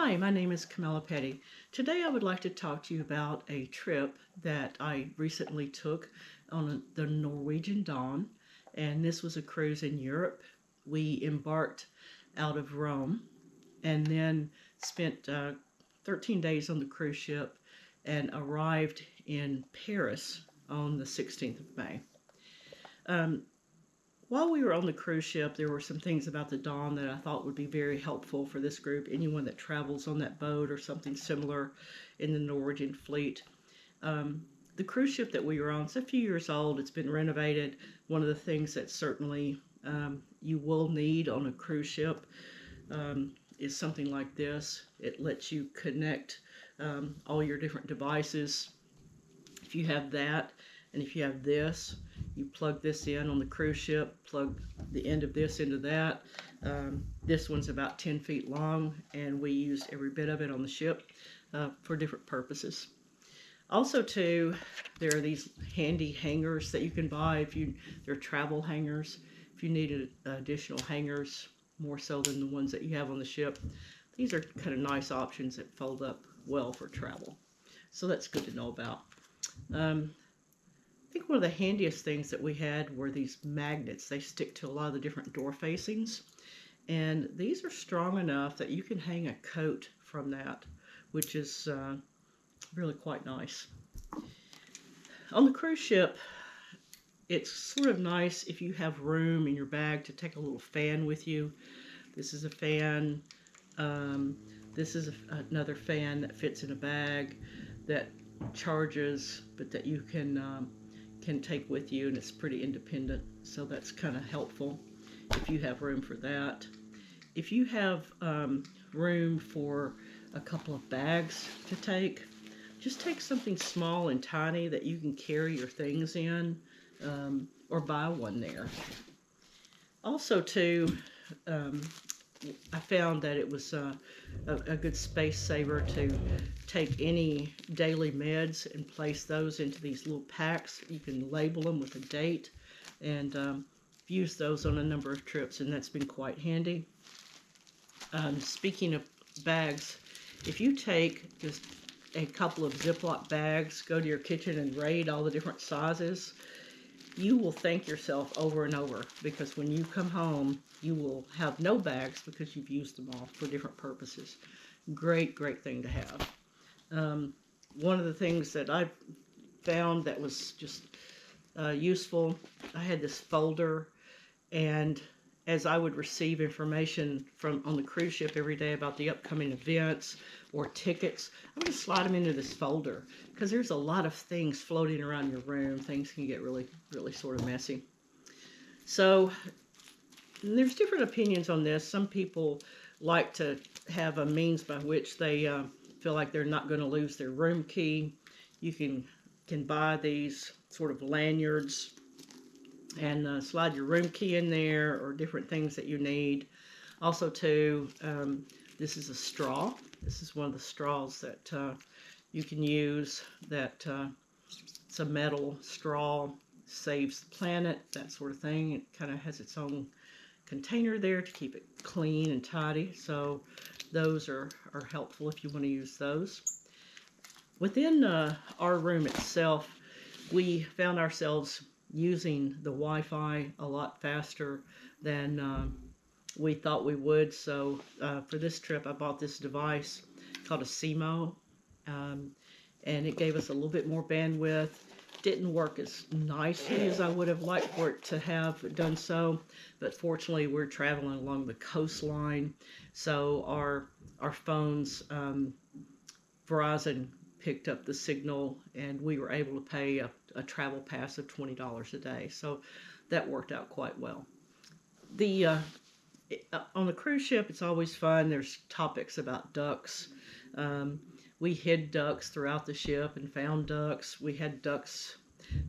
Hi, my name is Camilla Petty. Today I would like to talk to you about a trip that I recently took on the Norwegian Dawn, and this was a cruise in Europe. We embarked out of Rome and then spent 13 days on the cruise ship and arrived in Paris on the 16th of May. Um, while we were on the cruise ship, there were some things about the Dawn that I thought would be very helpful for this group, anyone that travels on that boat or something similar in the Norwegian fleet. Um, the cruise ship that we were on is a few years old. It's been renovated. One of the things that certainly you will need on a cruise ship is something like this. It lets you connect all your different devices. If you have that, and if you have this, you plug this in on the cruise ship, plug the end of this into that. This one's about 10 feet long, and we used every bit of it on the ship for different purposes. Also, too, there are these handy hangers that you can buy they're travel hangers. If you needed additional hangers, more so than the ones that you have on the ship, these are kind of nice options that fold up well for travel. So that's good to know about. I think one of the handiest things that we had were these magnets. They stick to a lot of the different door facings, and these are strong enough that you can hang a coat from that, which is really quite nice. On the cruise ship, it's sort of nice if you have room in your bag to take a little fan with you. This is a fan. This is another fan that fits in a bag that charges, but that you can take with you, and it's pretty independent, so that's kind of helpful if you have room for that. If you have room for a couple of bags to take, just take something small and tiny that you can carry your things in, or buy one there. Also, too, I found that it was a good space saver to take any daily meds and place those into these little packs. You can label them with a date and use those on a number of trips, and that's been quite handy. Speaking of bags, if you take just a couple of Ziploc bags, go to your kitchen and raid all the different sizes, you will thank yourself over and over, because when you come home, you will have no bags because you've used them all for different purposes. Great, great thing to have. One of the things that I found that was just useful, I had this folder, and as I would receive information from on the cruise ship every day about the upcoming events or tickets, I would just slide them into this folder, because there's a lot of things floating around your room. Things can get really, really sort of messy. So there's different opinions on this. Some people like to have a means by which they feel like they're not going to lose their room key. You can buy these sort of lanyards and slide your room key in there, or different things that you need. Also, too, this is a straw. This is one of the straws that you can use. It's a metal straw, saves the planet, that sort of thing. It kind of has its own container there to keep it clean and tidy. So those are helpful if you want to use those. Within our room itself, we found ourselves using the Wi-Fi a lot faster than we thought we would. So for this trip, I bought this device called a CMO, and it gave us a little bit more bandwidth. Didn't work as nicely as I would have liked for it to have done so, but fortunately we're traveling along the coastline, so our phones, Verizon picked up the signal, and we were able to pay a travel pass of $20 a day, so that worked out quite well. On the cruise ship, it's always fun. There's topics about ducks. We hid ducks throughout the ship and found ducks. We had ducks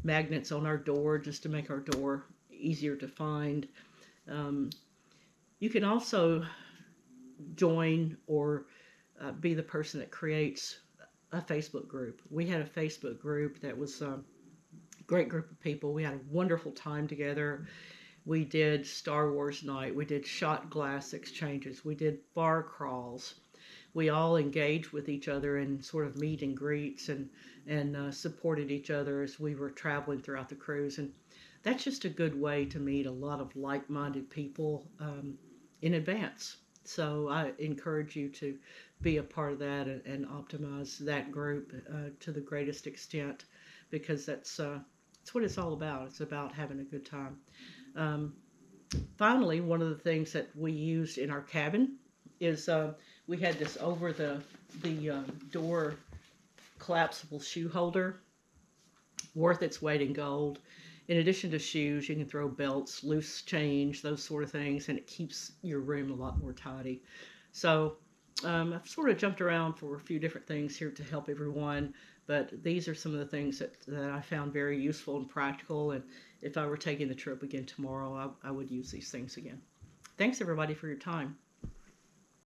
magnets on our door just to make our door easier to find. You can also join or be the person that creates a Facebook group. We had a Facebook group that was a great group of people. We had a wonderful time together. We did Star Wars night. We did shot glass exchanges. We did bar crawls. we all engaged with each other and sort of meet and greets and supported each other as we were traveling throughout the cruise. And that's just a good way to meet a lot of like-minded people in advance. So I encourage you to be a part of that and optimize that group to the greatest extent, because that's what it's all about. It's about having a good time. Um, Finally, one of the things that we used in our cabin is we had this over the door collapsible shoe holder, worth its weight in gold. In addition to shoes, you can throw belts, loose change, those sort of things, and it keeps your room a lot more tidy. So I've sort of jumped around for a few different things here to help everyone, but these are some of the things that I found very useful and practical. And if I were taking the trip again tomorrow, I would use these things again. Thanks, everybody, for your time.